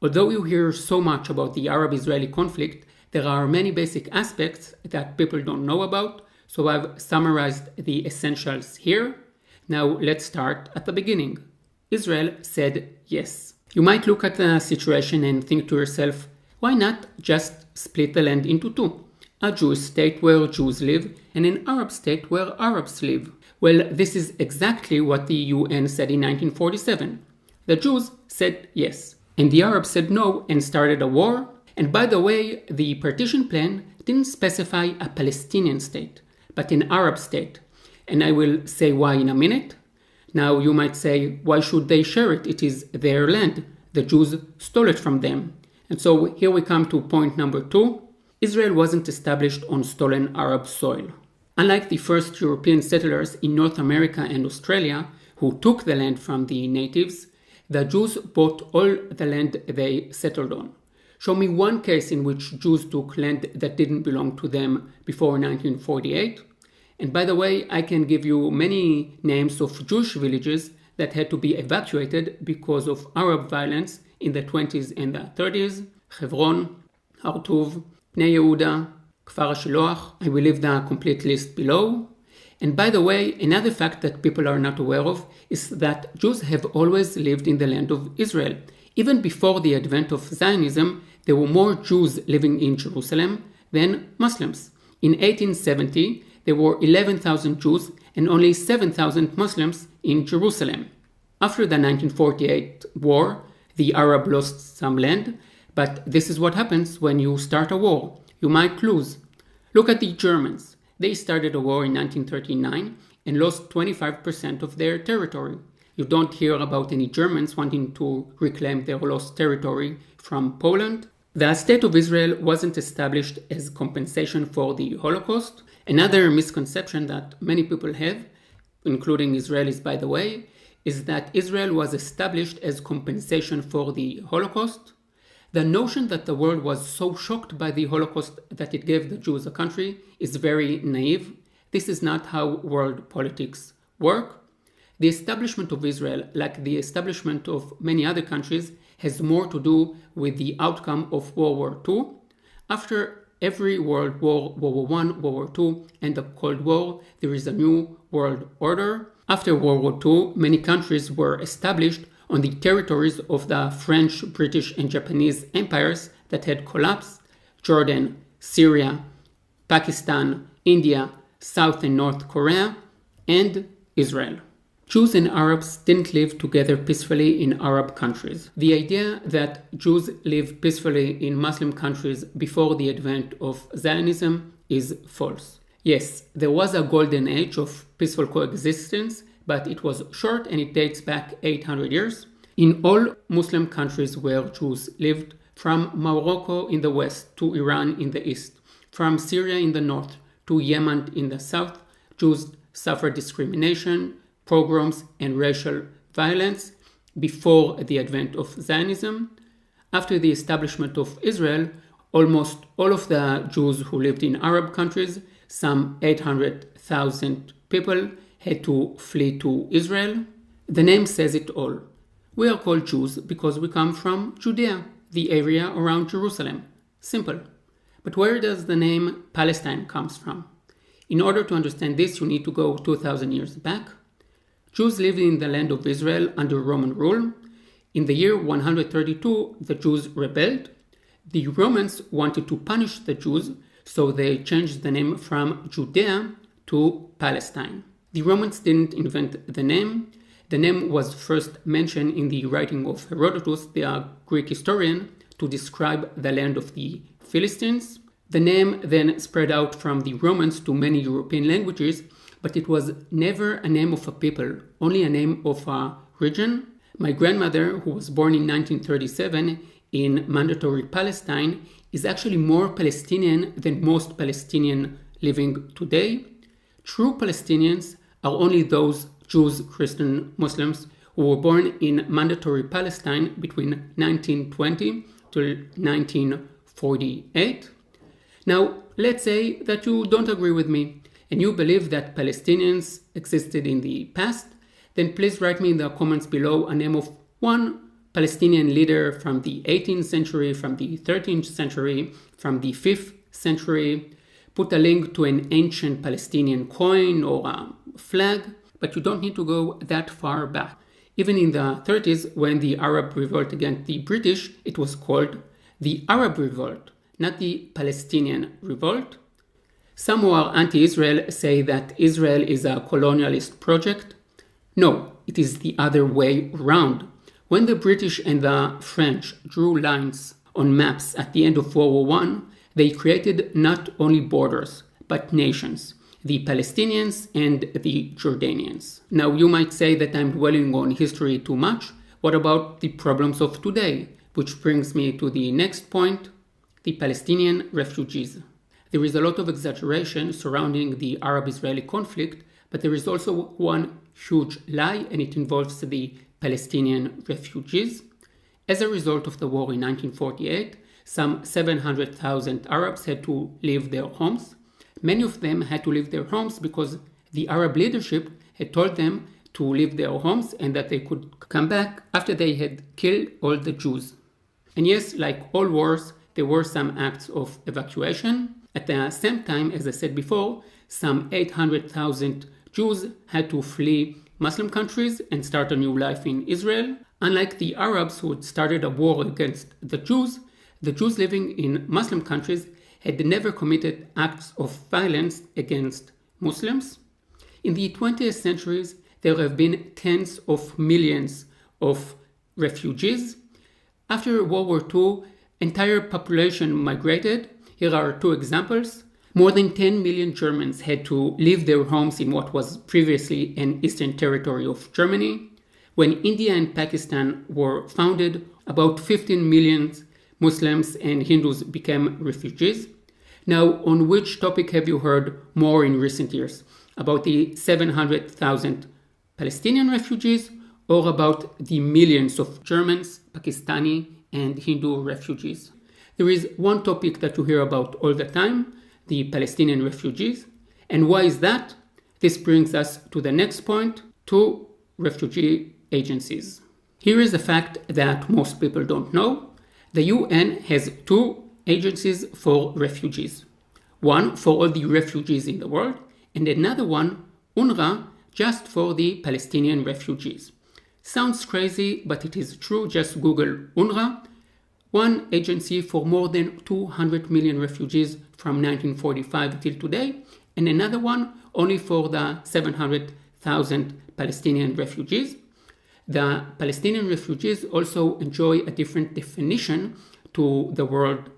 Although you hear so much about the Arab-Israeli conflict, there are many basic aspects that people don't know about, so I've summarized the essentials here. Now let's start at the beginning. Israel said yes. You might look at the situation and think to yourself, why not just split the land into two? A Jewish state where Jews live and an Arab state where Arabs live. Well, this is exactly what the UN said in 1947. The Jews said yes, and the Arabs said no and started a war. And by the way, the partition plan didn't specify a Palestinian state, but an Arab state. And I will say why in a minute. Now you might say, why should they share it? It is their land. The Jews stole it from them. And so here we come to point number 2. Israel wasn't established on stolen Arab soil. Unlike the first European settlers in North America and Australia, who took the land from the natives, the Jews bought all the land they settled on. Show me one case in which Jews took land that didn't belong to them before 1948. And by the way, I can give you many names of Jewish villages that had to be evacuated because of Arab violence in the 20s and the 30s. Hebron, Hartuv, Bnei Yehuda, Kfar HaShiloach. I will leave the complete list below. And by the way, another fact that people are not aware of is that Jews have always lived in the land of Israel. Even before the advent of Zionism, there were more Jews living in Jerusalem than Muslims. In 1870, there were 11,000 Jews and only 7,000 Muslims in Jerusalem. After the 1948 war, the Arab lost some land, but this is what happens when you start a war. You might lose. Look at the Germans. They started a war in 1939 and lost 25% of their territory. You don't hear about any Germans wanting to reclaim their lost territory from Poland. The State of Israel wasn't established as compensation for the Holocaust. Another misconception that many people have, including Israelis by the way, is that Israel was established as compensation for the Holocaust. The notion that the world was so shocked by the Holocaust that it gave the Jews a country is very naive. This is not how world politics work. The establishment of Israel, like the establishment of many other countries, has more to do with the outcome of World War II. After every world war, World War I, World War II, and the Cold War, there is a new world order. After World War II, many countries were established on the territories of the French, British, and Japanese empires that had collapsed: Jordan, Syria, Pakistan, India, South and North Korea, and Israel. Jews and Arabs didn't live together peacefully in Arab countries. The idea that Jews live peacefully in Muslim countries before the advent of Zionism is false. Yes, there was a golden age of peaceful coexistence, but it was short and it dates back 800 years. In all Muslim countries where Jews lived, from Morocco in the west to Iran in the east, from Syria in the north to Yemen in the south, Jews suffered discrimination, pogroms, and racial violence before the advent of Zionism. After the establishment of Israel, almost all of the Jews who lived in Arab countries, some 800,000 people, had to flee to Israel. The name says it all. We are called Jews because we come from Judea, the area around Jerusalem. Simple. But where does the name Palestine comes from? In order to understand this, you need to go 2,000 years back. Jews lived in the land of Israel under Roman rule. In the year 132, the Jews rebelled. The Romans wanted to punish the Jews, so they changed the name from Judea to Palestine. The Romans didn't invent the name. The name was first mentioned in the writing of Herodotus, the Greek historian, to describe the land of the Philistines. The name then spread out from the Romans to many European languages, but it was never a name of a people, only a name of a region. My grandmother, who was born in 1937 in Mandatory Palestine, is actually more Palestinian than most Palestinians living today. True Palestinians are only those Jews, Christian, Muslims who were born in Mandatory Palestine between 1920 to 1948. Now, let's say that you don't agree with me and you believe that Palestinians existed in the past, then please write me in the comments below a name of one Palestinian leader from the 18th century, from the 13th century, from the 5th century, put a link to an ancient Palestinian coin or a flag, but you don't need to go that far back. Even in the 30s, when the Arab revolt against the British, it was called the Arab Revolt, not the Palestinian Revolt. Some who are anti-Israel say that Israel is a colonialist project. No, it is the other way around. When the British and the French drew lines on maps at the end of World War I, they created not only borders, but nations, the Palestinians and the Jordanians. Now, you might say that I'm dwelling on history too much. What about the problems of today? Which brings me to the next point, the Palestinian refugees. There is a lot of exaggeration surrounding the Arab-Israeli conflict, but there is also one huge lie, and it involves the Palestinian refugees. As a result of the war in 1948, some 700,000 Arabs had to leave their homes. Many of them had to leave their homes because the Arab leadership had told them to leave their homes and that they could come back after they had killed all the Jews. And yes, like all wars, there were some acts of evacuation. At the same time, as I said before, some 800,000 Jews had to flee Muslim countries and start a new life in Israel. Unlike the Arabs who had started a war against the Jews living in Muslim countries had never committed acts of violence against Muslims. In the 20th centuries, there have been tens of millions of refugees. After World War II, entire population migrated. Here are two examples. More than 10 million Germans had to leave their homes in what was previously an eastern territory of Germany. When India and Pakistan were founded, about 15 million Muslims and Hindus became refugees. Now, on which topic have you heard more in recent years? About the 700,000 Palestinian refugees or about the millions of Germans, Pakistani, and Hindu refugees? There is one topic that you hear about all the time, the Palestinian refugees. And why is that? This brings us to the next point, two refugee agencies. Here is a fact that most people don't know. The UN has two agencies for refugees. One for all the refugees in the world, and another one, UNRWA, just for the Palestinian refugees. Sounds crazy, but it is true. Just Google UNRWA. One agency for more than 200 million refugees from 1945 till today, and another one only for the 700,000 Palestinian refugees. The Palestinian refugees also enjoy a different definition to the word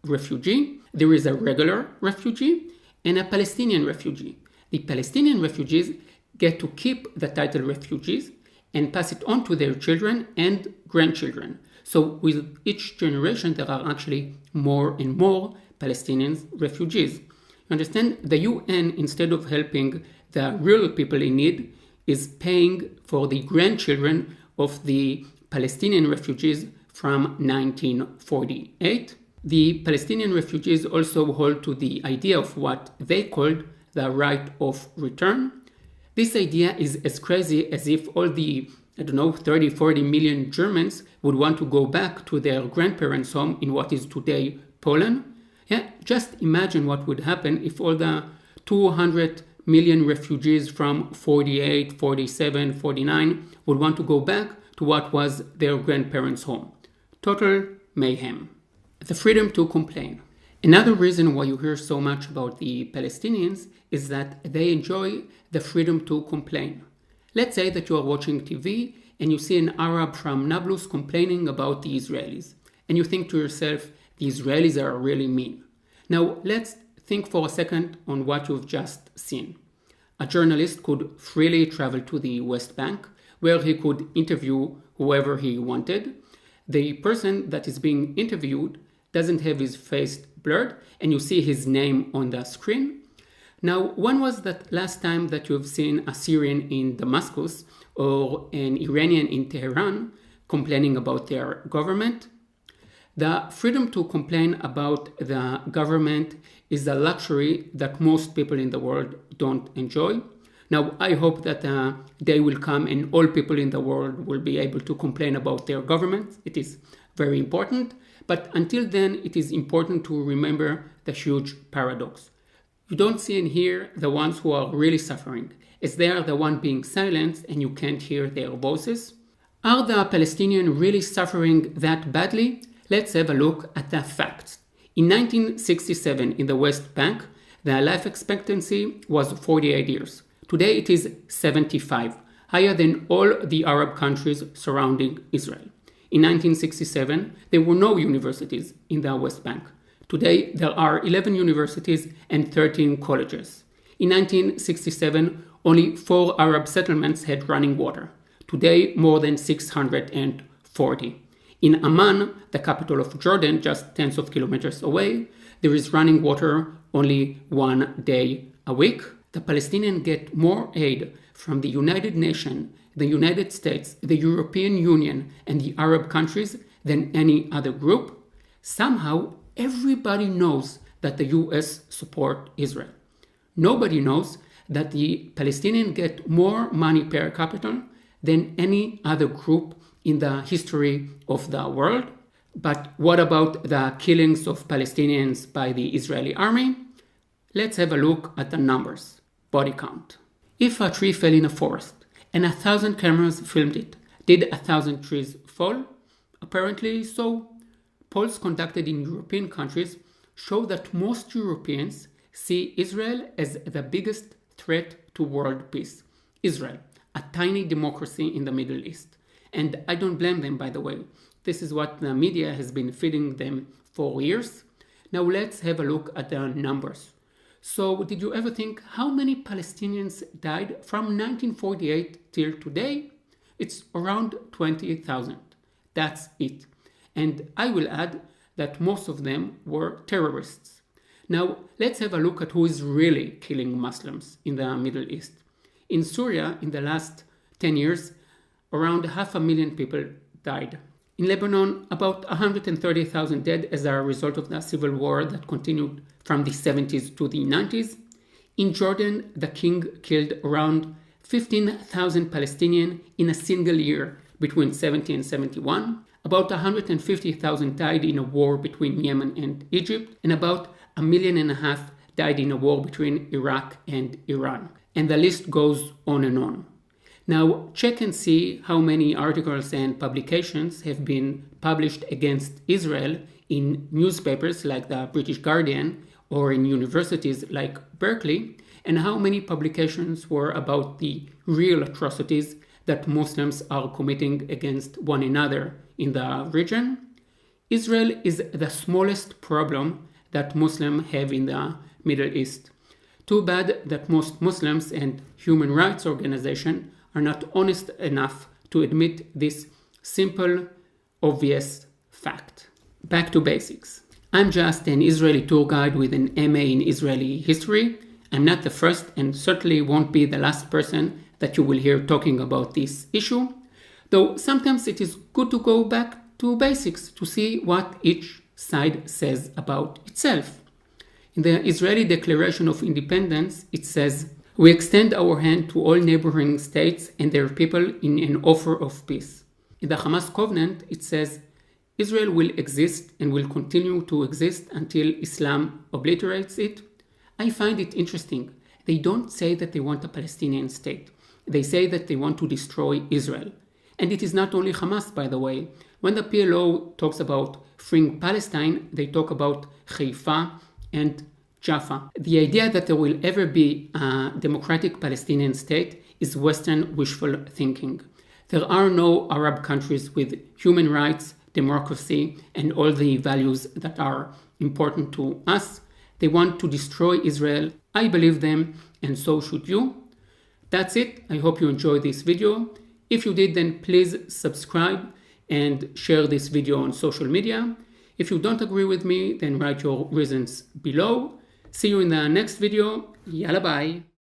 refugee. There is a regular refugee and a Palestinian refugee. The Palestinian refugees get to keep the title refugees and pass it on to their children and grandchildren. So with each generation, there are actually more and more Palestinian refugees. You understand? The UN, instead of helping the real people in need, is paying for the grandchildren of the Palestinian refugees from 1948. The Palestinian refugees also hold to the idea of what they called the right of return. This idea is as crazy as if all the 30, 40 million Germans would want to go back to their grandparents' home in what is today Poland. Yeah, just imagine what would happen if all the 200 million refugees from 48, 47, 49 would want to go back to what was their grandparents' home. Total mayhem. The freedom to complain. Another reason why you hear so much about the Palestinians is that they enjoy the freedom to complain. Let's say that you are watching TV and you see an Arab from Nablus complaining about the Israelis. And you think to yourself, the Israelis are really mean. Now, let's think for a second on what you've just seen. A journalist could freely travel to the West Bank, where he could interview whoever he wanted. The person that is being interviewed doesn't have his face blurred, and you see his name on the screen. Now, when was that last time that you've seen a Syrian in Damascus or an Iranian in Tehran complaining about their government? The freedom to complain about the government is a luxury that most people in the world don't enjoy. Now, I hope that day will come and all people in the world will be able to complain about their government. It is very important. But until then, it is important to remember the huge paradox. You don't see and hear the ones who are really suffering, as they are the one being silenced and you can't hear their voices. Are the Palestinians really suffering that badly? Let's have a look at the facts. In 1967, in the West Bank, the life expectancy was 48 years. Today it is 75, higher than all the Arab countries surrounding Israel. In 1967, there were no universities in the West Bank. Today, there are 11 universities and 13 colleges. In 1967, only 4 Arab settlements had running water. Today, more than 640. In Amman, the capital of Jordan, just tens of kilometers away, there is running water only 1 day a week. The Palestinians get more aid from the United Nations, the United States, the European Union, and the Arab countries than any other group. Somehow, everybody knows that the US support Israel. Nobody knows that the Palestinians get more money per capita than any other group in the history of the world. But what about the killings of Palestinians by the Israeli army? Let's have a look at the numbers. Body count. If a tree fell in a forest and 1,000 cameras filmed it, did 1,000 trees fall? Apparently so. Polls conducted in European countries show that most Europeans see Israel as the biggest threat to world peace. Israel, a tiny democracy in the Middle East. And I don't blame them, by the way. This is what the media has been feeding them for years. Now let's have a look at the numbers. So did you ever think how many Palestinians died from 1948 till today? It's around 20,000. That's it. And I will add that most of them were terrorists. Now let's have a look at who is really killing Muslims in the Middle East. In Syria, in the last 10 years, around 500,000 people died. In Lebanon, about 130,000 dead as a result of the civil war that continued from the 70s to the 90s. In Jordan, the king killed around 15,000 Palestinians in a single year between 70 and 71. About 150,000 died in a war between Yemen and Egypt, and about 1.5 million died in a war between Iraq and Iran. And the list goes on and on. Now, check and see how many articles and publications have been published against Israel in newspapers like the British Guardian or in universities like Berkeley, and how many publications were about the real atrocities that Muslims are committing against one another in the region. Israel is the smallest problem that Muslims have in the Middle East. Too bad that most Muslims and human rights organizations are not honest enough to admit this simple, obvious fact. Back to basics. I'm just an Israeli tour guide with an MA in Israeli history. I'm not the first and certainly won't be the last person that you will hear talking about this issue, though sometimes it is good to go back to basics to see what each side says about itself. In the Israeli Declaration of Independence, it says, "We extend our hand to all neighboring states and their people in an offer of peace." In the Hamas Covenant, it says, "Israel will exist and will continue to exist until Islam obliterates it." I find it interesting. They don't say that they want a Palestinian state. They say that they want to destroy Israel. And it is not only Hamas, by the way. When the PLO talks about freeing Palestine, they talk about Haifa and Jaffa. The idea that there will ever be a democratic Palestinian state is Western wishful thinking. There are no Arab countries with human rights, democracy, and all the values that are important to us. They want to destroy Israel. I believe them, and so should you. That's it. I hope you enjoyed this video. If you did, then please subscribe and share this video on social media. If you don't agree with me, then write your reasons below. See you in the next video. Yalla bye.